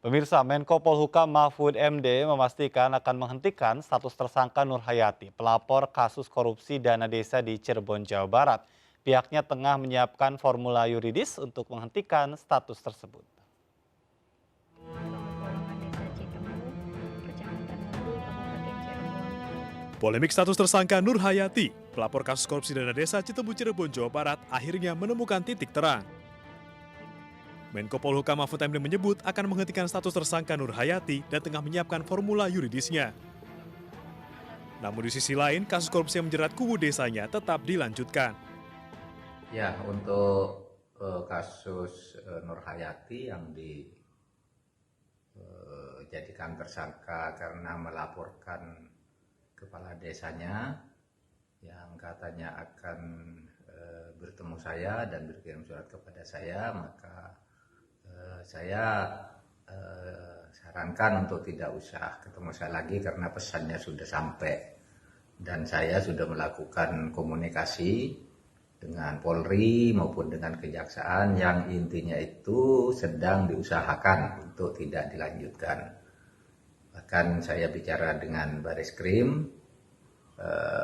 Pemirsa, Menko Polhukam Mahfud MD memastikan akan menghentikan status tersangka Nur Hayati, pelapor kasus korupsi dana desa di Cirebon, Jawa Barat. Pihaknya tengah menyiapkan formula yuridis untuk menghentikan status tersebut. Golongan Desa Citemu, Kecamatan Ngeru, Kabupaten Cirebon. Polemik status tersangka Nur Hayati, pelapor kasus korupsi dana desa Citemu Cirebon, Jawa Barat, akhirnya menemukan titik terang. Menko Polhukam Mahfud MD menyebut akan menghentikan status tersangka Nur Hayati dan tengah menyiapkan formula yuridisnya. Namun di sisi lain, kasus korupsi yang menjerat kubu desanya tetap dilanjutkan. Ya, untuk kasus Nur Hayati yang dijadikan tersangka karena melaporkan kepala desanya yang katanya akan bertemu saya dan berkirim surat kepada saya, maka saya sarankan untuk tidak usah ketemu saya lagi karena pesannya sudah sampai dan saya sudah melakukan komunikasi dengan Polri maupun dengan Kejaksaan yang intinya itu sedang diusahakan untuk tidak dilanjutkan. Bahkan saya bicara dengan Bareskrim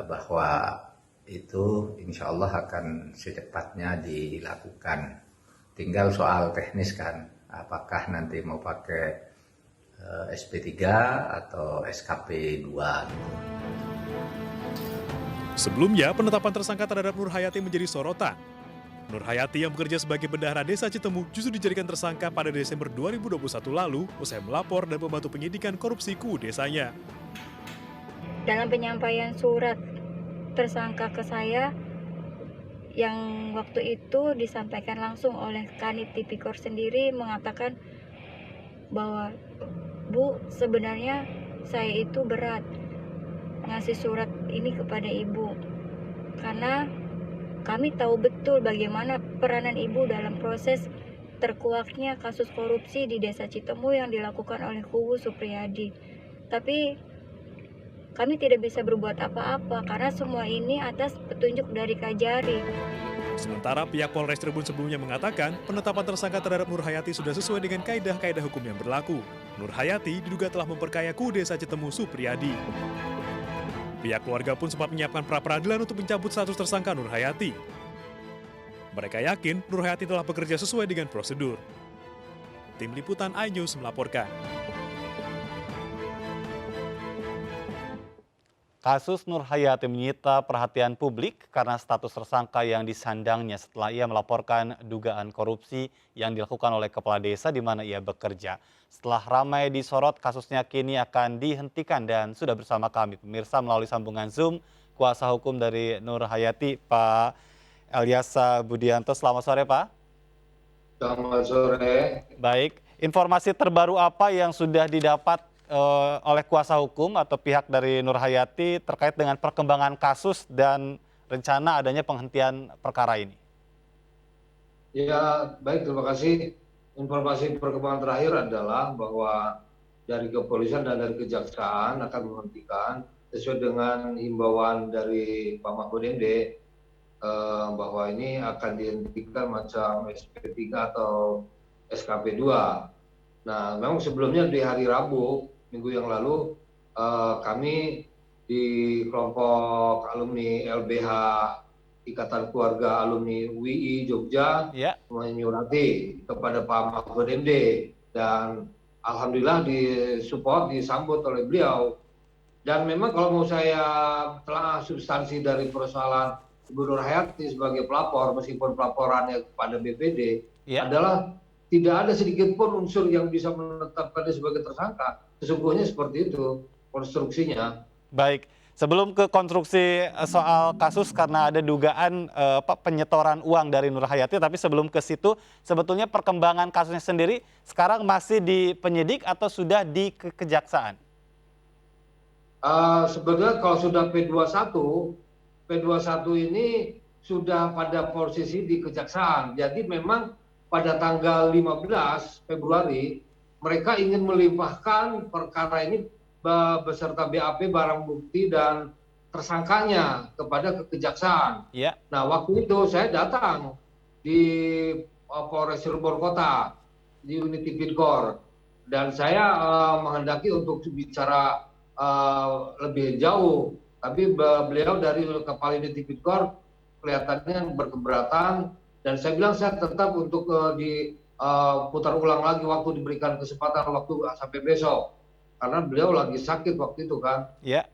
bahwa itu insya Allah akan secepatnya dilakukan. Tinggal soal teknis kan, apakah nanti mau pakai SP3 atau SKP 2 gitu. Sebelumnya, penetapan tersangka terhadap Nur Hayati menjadi sorotan. Nur Hayati yang bekerja sebagai bendahara desa Citemu justru dijadikan tersangka pada Desember 2021 lalu usai melapor dan membantu penyidikan korupsi kubu desanya. Dalam penyampaian surat tersangka ke saya, yang waktu itu disampaikan langsung oleh Kanit Tipikor sendiri mengatakan bahwa Bu, sebenarnya saya itu berat ngasih surat ini kepada Ibu karena kami tahu betul bagaimana peranan Ibu dalam proses terkuaknya kasus korupsi di Desa Citemu yang dilakukan oleh kubu Supriyadi. Tapi kami tidak bisa berbuat apa-apa karena semua ini atas petunjuk dari Kajari. Sementara pihak Polres Cirebon sebelumnya mengatakan penetapan tersangka terhadap Nur Hayati sudah sesuai dengan kaidah-kaidah hukum yang berlaku. Nur Hayati diduga telah memperkaya kubu desa Citemu Supriyadi. Pihak keluarga pun sempat menyiapkan pra-peradilan untuk mencabut status tersangka Nur Hayati. Mereka yakin Nur Hayati telah bekerja sesuai dengan prosedur. Tim Liputan iNews melaporkan. Kasus Nur Hayati menyita perhatian publik karena status tersangka yang disandangnya setelah ia melaporkan dugaan korupsi yang dilakukan oleh kepala desa di mana ia bekerja. Setelah ramai disorot, kasusnya kini akan dihentikan dan sudah bersama kami pemirsa melalui sambungan Zoom kuasa hukum dari Nur Hayati, Pak Elyasa Budianto. Selamat sore, Pak. Selamat sore. Baik, informasi terbaru apa yang sudah didapat oleh kuasa hukum atau pihak dari Nur Hayati terkait dengan perkembangan kasus dan rencana adanya penghentian perkara ini? Ya, baik, terima kasih. Informasi perkembangan terakhir adalah bahwa dari kepolisian dan dari kejaksaan akan menghentikan sesuai dengan himbauan dari Pak Mahfud MD bahwa ini akan dihentikan macam SP3 atau SKP 2. Nah, memang sebelumnya di hari Rabu minggu yang lalu kami di kelompok alumni LBH Ikatan Keluarga Alumni UII Jogja menyurati kepada Pak Mahfud MD dan alhamdulillah disupport, disambut oleh beliau. Dan memang kalau mau saya telah substansi dari persoalan Ibu Nur Hayati sebagai pelapor, meskipun pelaporannya kepada BPD adalah tidak ada sedikit pun unsur yang bisa menetapkan dia sebagai tersangka. Sesungguhnya seperti itu konstruksinya. Baik, sebelum ke konstruksi soal kasus karena ada dugaan penyetoran uang dari Nur Hayati, tapi sebelum ke situ, sebetulnya perkembangan kasusnya sendiri sekarang masih di penyidik atau sudah di kejaksaan? Sebenarnya kalau sudah P21 ini sudah pada posisi di kejaksaan. Jadi memang pada tanggal 15 Februari mereka ingin melimpahkan perkara ini beserta BAP, barang bukti dan tersangkanya kepada kejaksaan. Nah, waktu itu saya datang di Polres Cirebon Kota di unit Tipikor dan saya menghendaki untuk bicara lebih jauh, tapi beliau dari Kepala Unit Tipikor kelihatannya berkeberatan, dan saya bilang saya tetap untuk diputar ulang lagi waktu, diberikan kesempatan waktu sampai besok, karena beliau lagi sakit waktu itu kan. Ya.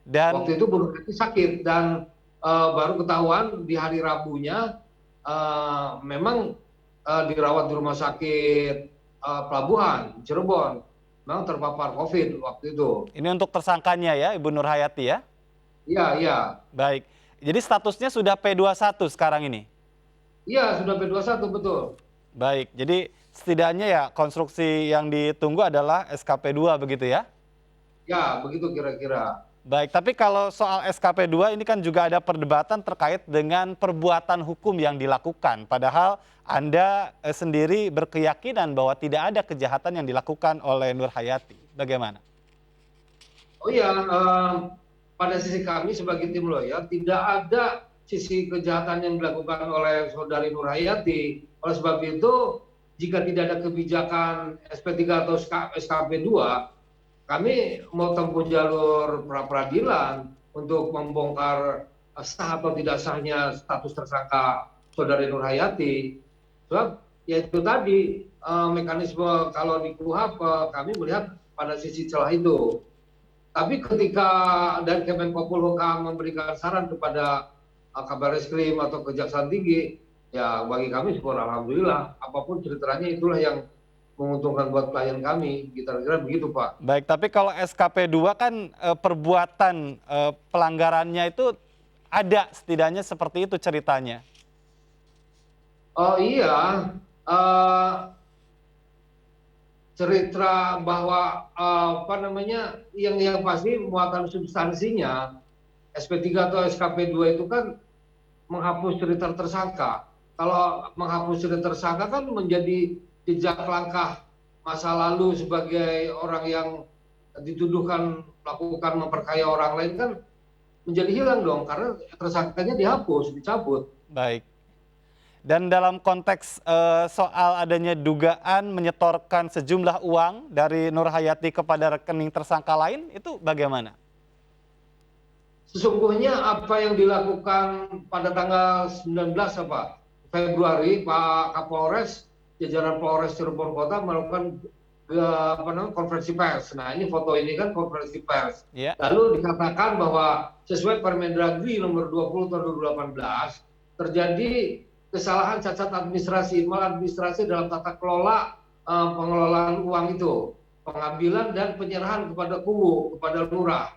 Dan waktu itu Bu Nur Hayati sakit, dan baru ketahuan di hari Rabunya memang dirawat di rumah sakit Pelabuhan Cirebon, memang terpapar COVID waktu itu. ini untuk tersangkanya ya, Ibu Nur Hayati ya? Iya, iya. Baik. Jadi statusnya sudah P21 sekarang ini? Iya, sudah P21, betul. Baik, jadi setidaknya ya konstruksi yang ditunggu adalah SKP 2 begitu ya? Ya, begitu kira-kira. Baik, tapi kalau soal SKP 2 ini kan juga ada perdebatan terkait dengan perbuatan hukum yang dilakukan. Padahal Anda sendiri berkeyakinan bahwa tidak ada kejahatan yang dilakukan oleh Nur Hayati. Bagaimana? Oh iya, pada sisi kami sebagai tim lawyer tidak ada sisi kejahatan yang dilakukan oleh saudari Nur Hayati. Oleh sebab itu, jika tidak ada kebijakan SP3 atau SKP 2, kami mau tempuh jalur pra-peradilan untuk membongkar sah atau tidak sahnya status tersangka saudari Nur Hayati. Sebab ya itu tadi mekanisme kalau di KUHP kami melihat pada sisi celah itu. Tapi ketika dari Kemenko Polhukam memberikan saran kepada Kabar Reskrim atau Kejaksaan Tinggi, ya bagi kami syukur alhamdulillah, apapun ceritanya itulah yang menguntungkan buat klien kami, kira-kira begitu Pak. Baik, tapi kalau SKP 2 kan perbuatan pelanggarannya itu ada setidaknya seperti itu ceritanya. Oh iya, cerita bahwa yang pasti muatan substansinya SP3 atau SKP 2 itu kan menghapus cerita tersangka. Kalau menghapus cerita tersangka kan menjadi jejak langkah masa lalu sebagai orang yang dituduhkan melakukan memperkaya orang lain kan menjadi hilang dong, karena tersangkanya dihapus, dicabut. Baik. Dan dalam konteks soal adanya dugaan menyetorkan sejumlah uang dari Nur Hayati kepada rekening tersangka lain, itu bagaimana? Sesungguhnya apa yang dilakukan pada tanggal 19 Februari, Pak Kapolres, jajaran Polres Cirebon Kota melakukan konferensi pers. Nah, ini foto ini kan konferensi pers. Ya. Lalu dikatakan bahwa sesuai Permendagri nomor 20 tahun 2018 terjadi kesalahan cacat administrasi, maladministrasi dalam tata kelola pengelolaan uang itu, pengambilan dan penyerahan kepada KUWU, kepada lurah.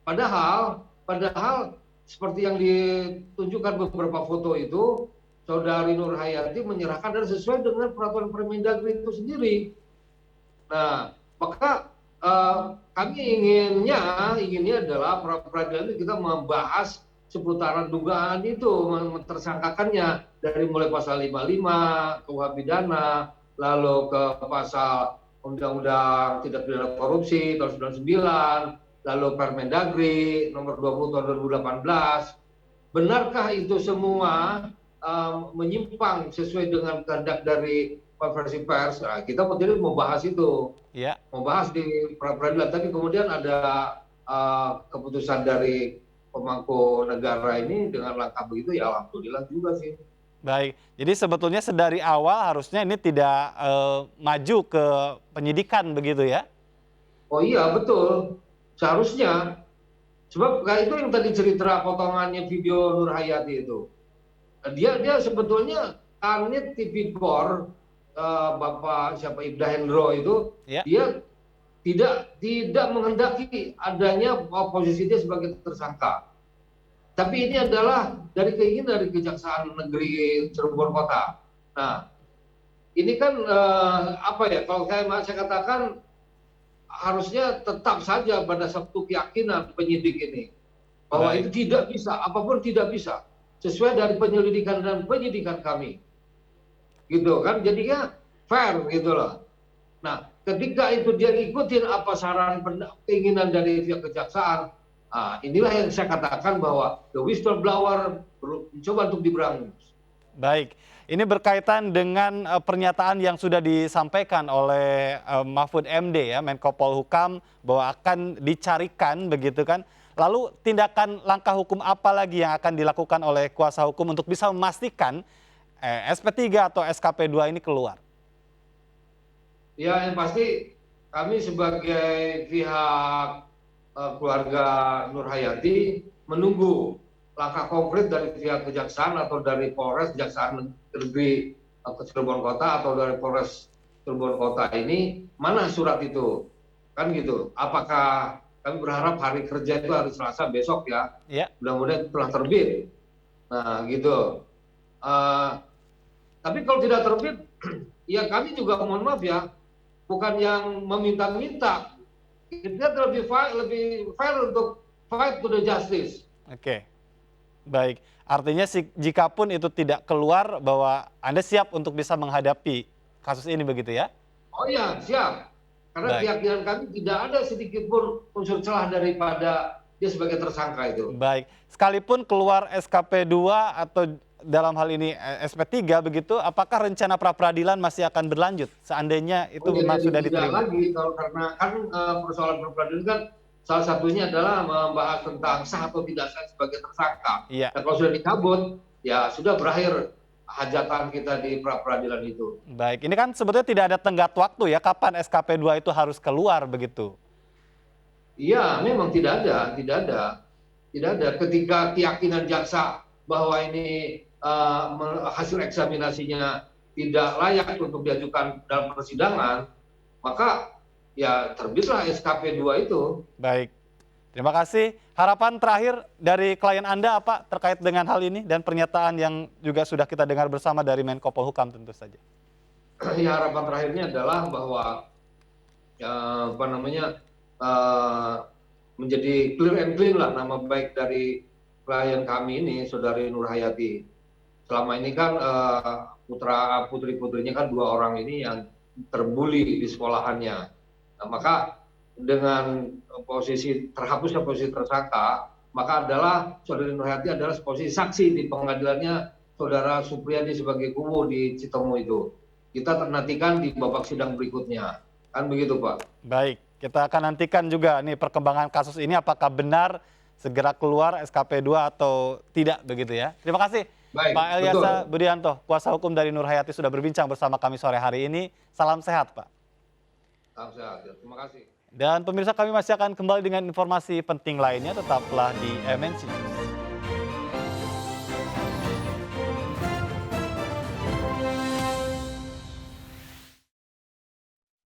Padahal seperti yang ditunjukkan beberapa foto itu, saudari Nur Hayati menyerahkan dan sesuai dengan peraturan Permendagri itu sendiri. Nah, maka kami inginnya adalah peradilan itu kita membahas seputaran dugaan itu, mentersangkakannya dari mulai pasal 55 KUH pidana, lalu ke pasal Undang-Undang Tindak Pidana Korupsi tahun 99, lalu Permendagri nomor 20 tahun 2018. Benarkah itu semua menyimpang sesuai dengan kehendak dari konferensi pers? Nah, kita jadi membahas itu, Ya. membahas di peradilan. Tapi kemudian ada keputusan dari pemangku negara ini dengan langkah begitu, ya alhamdulillah juga sih. Baik, jadi sebetulnya sedari awal harusnya ini tidak maju ke penyidikan begitu ya? Oh iya, betul. Seharusnya. Sebab itu yang tadi cerita potongannya video Nur Hayati itu. Dia sebetulnya Kanit Tipikor, Bapak siapa Ibda Hendro itu, Ya. dia tidak menghendaki adanya posisi dia sebagai tersangka. Tapi ini adalah dari keinginan dari Kejaksaan Negeri Cirebon Kota. Nah, ini kan kalau saya katakan harusnya tetap saja pada satu keyakinan penyidik ini bahwa Baik. itu tidak bisa, apapun tidak bisa sesuai dari penyelidikan dan penyidikan kami, gitu kan, jadinya fair gitu loh. Nah, ketika itu dia ikutin apa saran keinginan dari pihak kejaksaan, inilah yang saya katakan bahwa the whistleblower mencoba untuk diberangus. Baik, ini berkaitan dengan pernyataan yang sudah disampaikan oleh Mahfud MD ya, Menko Polhukam, bahwa akan dicarikan begitu kan. Lalu tindakan langkah hukum apa lagi yang akan dilakukan oleh kuasa hukum untuk bisa memastikan SP3 atau SKP2 ini keluar? Ya, yang pasti kami sebagai pihak keluarga Nur Hayati menunggu langkah konkret dari pihak kejaksaan atau dari Polres Kejaksaan Negeri Cirebon Kota atau dari Polres Cirebon Kota ini, mana surat itu, kan gitu. Apakah kami berharap hari kerja itu hari Selasa besok ya, mudah-mudahan telah terbit. Nah gitu. Tapi kalau tidak terbit, ya kami juga mohon maaf ya, bukan yang meminta-minta. Kita lebih fair untuk fight to the justice. Oke, baik. Artinya jika pun itu tidak keluar, bahwa Anda siap untuk bisa menghadapi kasus ini begitu ya? Oh iya, siap. Karena keyakinan kami tidak ada sedikit pun unsur celah daripada dia sebagai tersangka itu. Baik, sekalipun keluar SKP 2 atau dalam hal ini SP3 begitu, apakah rencana pra-peradilan masih akan berlanjut seandainya itu memang sudah diterima? Tidak lagi, karena kan persoalan pra-peradilan kan salah satunya adalah membahas tentang sah atau tidak sah sebagai tersangka. Iya. Dan kalau sudah dicabut, ya sudah berakhir hajatan kita di pra-peradilan itu. Baik, ini kan sebetulnya tidak ada tenggat waktu ya, kapan SKP 2 itu harus keluar begitu? Iya, memang tidak ada. Ketika keyakinan jaksa bahwa ini hasil eksaminasinya tidak layak untuk diajukan dalam persidangan, maka ya terbitlah SKP 2 itu. Baik, terima kasih. Harapan terakhir dari klien Anda apa terkait dengan hal ini dan pernyataan yang juga sudah kita dengar bersama dari Menko Polhukam tentu saja? Ya, harapan terakhirnya adalah bahwa menjadi clear and clean lah nama baik dari klien kami ini, Saudari Nur Hayati. Selama ini kan putri-putrinya kan 2 orang ini yang terbuli di sekolahannya. Nah, maka dengan terhapusnya posisi tersangka, maka adalah Saudari Nur Hayati adalah posisi saksi di pengadilannya Saudara Supriyadi sebagai kubu di Citemu itu. Kita nantikan di babak sidang berikutnya. Kan begitu, Pak. Baik, kita akan nantikan juga nih perkembangan kasus ini, apakah benar segera keluar SKP 2 atau tidak begitu ya. Terima kasih. Baik, Pak Elyasa Budianto, kuasa hukum dari Nur Hayati sudah berbincang bersama kami sore hari ini. Salam sehat, Pak. Salam sehat, ya. Terima kasih. Dan pemirsa, kami masih akan kembali dengan informasi penting lainnya, tetaplah di MNC News.